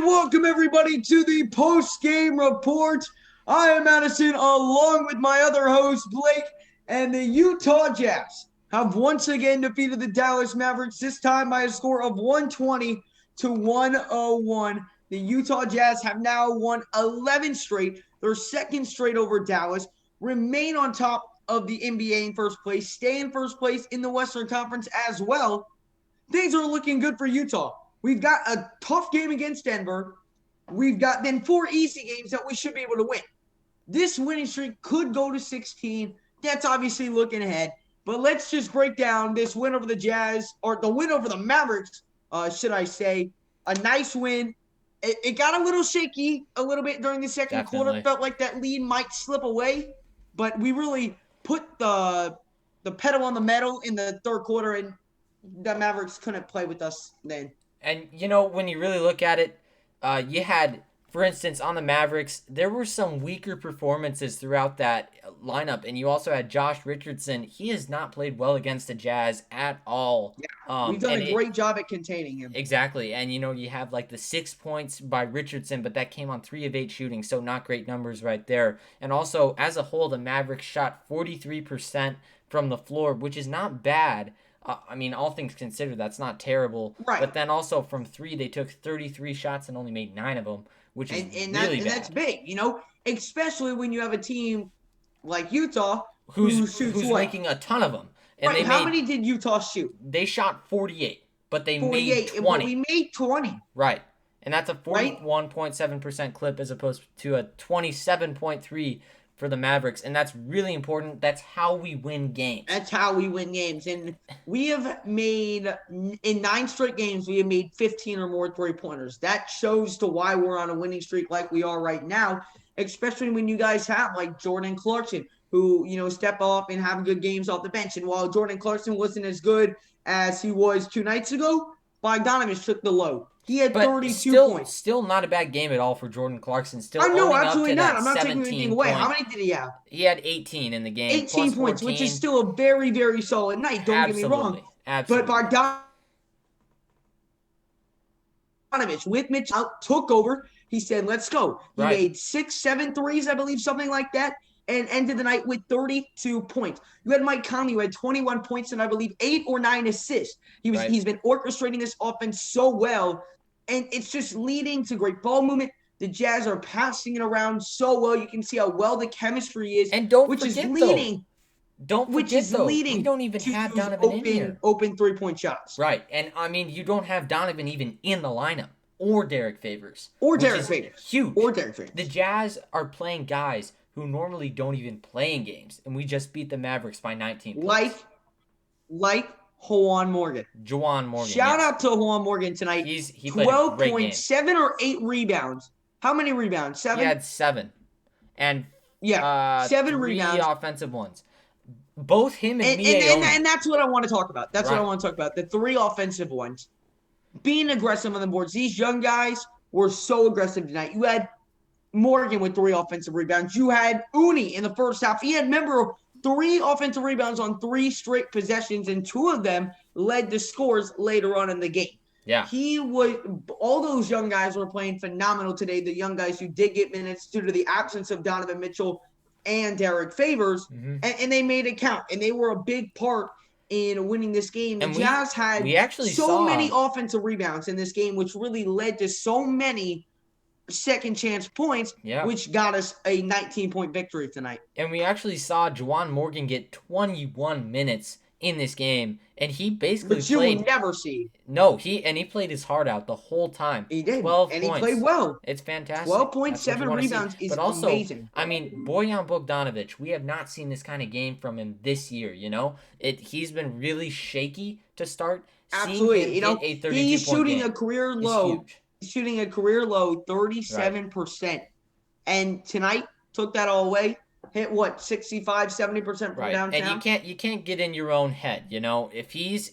welcome everybody to the post-game report. I am Madison along with my other host, Blake, and the Utah Jazz have once again defeated the Dallas Mavericks, this time by a score of 120 to 101. The Utah Jazz have now won 11 straight, their second straight over Dallas, remain on top of the NBA in first place, stay in first place in the Western Conference as well. Things are looking good for Utah. We've got a tough game against Denver. We've got then 4 easy games that we should be able to win. This winning streak could go to 16. That's obviously looking ahead. But let's just break down this win over the Jazz, or the win over the Mavericks, should I say. A nice win. It got a little shaky a little bit during the second quarter. Felt like that lead might slip away. But we really put the pedal on the metal in the third quarter, and the Mavericks couldn't play with us then. And, when you really look at it, you had, for instance, on the Mavericks, there were some weaker performances throughout that lineup. And you also had Josh Richardson. He has not played well against the Jazz at all. Yeah, we've done a great job at containing him. Exactly. And, you have like the 6 points by Richardson, but that came on 3 of 8 shooting. So not great numbers right there. And also, as a whole, the Mavericks shot 43% from the floor, which is not bad. All things considered, that's not terrible. Right. But then also from 3, they took 33 shots and only made 9 of them, which is really bad. That's big, especially when you have a team like Utah who's making a ton of them. And right. How many did Utah shoot? They shot 48, but they made 20. But we made 20. Right. And that's a 41.7% clip as opposed to a 27.3% for the Mavericks, and that's really important. That's how we win games. And we have made, in 9 straight games, we have made 15 or more three-pointers. That shows to why we're on a winning streak like we are right now, especially when you guys have, like, Jordan Clarkson, who, step off and have good games off the bench. And while Jordan Clarkson wasn't as good as he was 2 nights ago, Bogdanovich took the load. He had 32 points. Still not a bad game at all for Jordan Clarkson. Absolutely not. I'm not taking anything away. How many did he have? He had 18 in the game. 18 points, which is still a very, very solid night. Don't get me wrong. Absolutely. But Bogdanovich, with Mitch out, took over. He said, let's go. He made 6, 7 threes, I believe, something like that, and ended the night with 32 points. You had Mike Conley, who had 21 points and I believe 8 or 9 assists. He's been orchestrating this offense so well. And it's just leading to great ball movement. The Jazz are passing it around so well. You can see how well the chemistry is. And don't forget, we don't even have Donovan in here. Open three-point shots. Right. And, you don't have Donovan even in the lineup. Or Derek Favors. Huge. Or Derek Favors. The Jazz are playing guys who normally don't even play in games. And we just beat the Mavericks by 19 points. Like Juwan Morgan. Shout out to Juwan Morgan tonight. He played 12 points, 7 or 8 rebounds. How many rebounds? 7? He had 7. And 7 rebounds. 3 offensive ones. Both him and Mie. And that's what I want to talk about. What I want to talk about. The 3 offensive ones. Being aggressive on the boards. These young guys were so aggressive tonight. You had Morgan with 3 offensive rebounds. You had Uni in the first half. He had, 3 offensive rebounds on 3 straight possessions, and 2 of them led to scores later on in the game. Yeah. All those young guys were playing phenomenal today, the young guys who did get minutes due to the absence of Donovan Mitchell and Derek Favors, and they made it count, and they were a big part in winning this game. The Jazz had many offensive rebounds in this game, which really led to so many second chance points, which got us a 19-point victory tonight. And we actually saw Juwan Morgan get 21 minutes in this game, and he basically But you will never see. No, he played his heart out the whole time. He did. 12 and points. He played well. It's fantastic. 12.7 rebounds is amazing. Bojan Bogdanovic, we have not seen this kind of game from him this year, He's been really shaky to start. Absolutely. He's shooting a career low. Shooting a career low 37%. And tonight took that all away. Hit 65-70% from downtown. And you can't get in your own head, If he's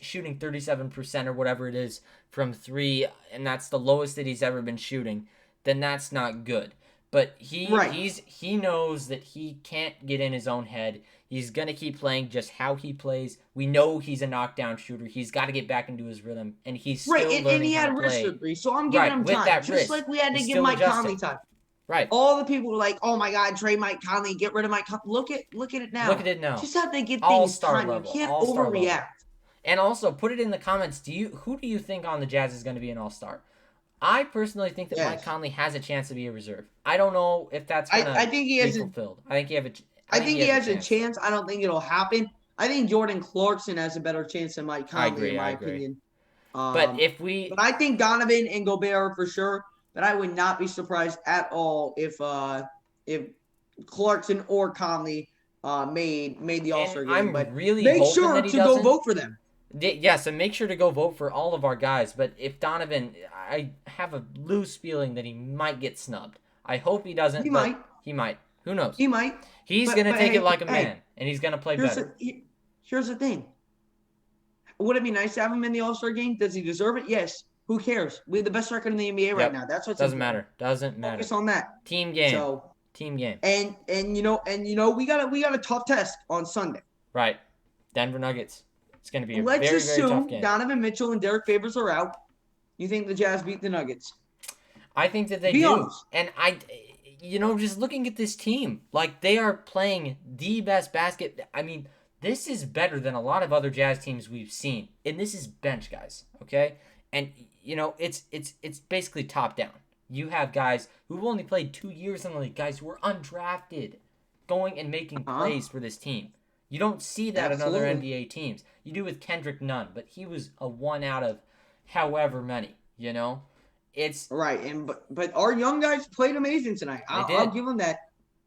shooting 37% or whatever it is from 3, and that's the lowest that he's ever been shooting, then that's not good. But Right. he knows that he can't get in his own head. He's gonna keep playing just how he plays. We know he's a knockdown shooter. He's got to get back into his rhythm, and he's Right. still And learning he how to had wrist play. surgery, so I'm giving Right, him with time. that Just wrist, like we had to he's give still Mike Conley adjusting. time. Right. All the people were like, "Oh my God, trade Mike Conley, get rid of Mike Conley." Look at it now. Look at it now. Just have to give things All-star time. level. You can't All-star level. overreact. And also, put it in the comments. Who do you think on the Jazz is going to be an all-star? I personally think that Yes. Mike Conley has a chance to be a reserve. I don't know if that's going I think he to be has fulfilled. I think he has a chance. I don't think it'll happen. I think Jordan Clarkson has a better chance than Mike Conley, in my opinion. But but I think Donovan and Gobert for sure. But I would not be surprised at all if Clarkson or Conley made the All-Star game. I'm But really make hoping sure that he to doesn't. go vote for them. Yes, and make sure to go vote for all of our guys. But if Donovan, I have a loose feeling that he might get snubbed. I hope he doesn't. He might. He might. Who knows? He might. He's going to take it like a man, and he's going to play better. Here's the thing. Would it be nice to have him in the All-Star game? Does he deserve it? Yes. Who cares? We have the best record in the NBA right now. That's what's doesn't matter. Doesn't matter. Focus on that. Team game. So, team game. And we got a tough test on Sunday. Right. Denver Nuggets. It's going to be a Let's very, very tough assume game. Donovan Mitchell and Derek Favors are out. You think the Jazz beat the Nuggets? I think that they Be do. honest. And just looking at this team, like they are playing the best basket. I mean, this is better than a lot of other Jazz teams we've seen. And this is bench guys, okay? And it's basically top down. You have guys who've only played 2 years in the league, guys who are undrafted, going and making plays for this team. You don't see that in other NBA teams. You do with Kendrick Nunn, but he was a one out of however many, It's right, but our young guys played amazing tonight. I'll give them that.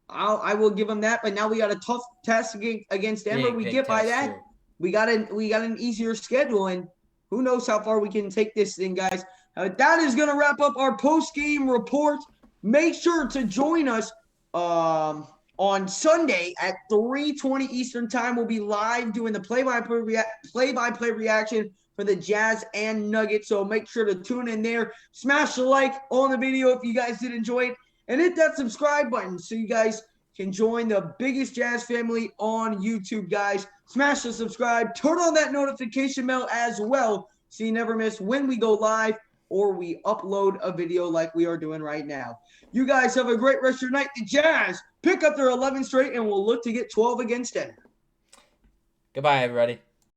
I will give them that. But now we got a tough test against Denver. We get by that. Too. We got an easier schedule, and who knows how far we can take this thing, guys. That is going to wrap up our post-game report. Make sure to join us on Sunday at 3:20 Eastern Time. We'll be live doing the play-by-play reaction for the Jazz and Nuggets. So make sure to tune in there. Smash the like on the video if you guys did enjoy it. And hit that subscribe button so you guys can join the biggest Jazz family on YouTube, guys. Smash the subscribe. Turn on that notification bell as well so you never miss when we go live or we upload a video like we are doing right now. You guys have a great rest of your night. The Jazz pick up their 11th straight and will look to get 12 against Denver. Goodbye, everybody.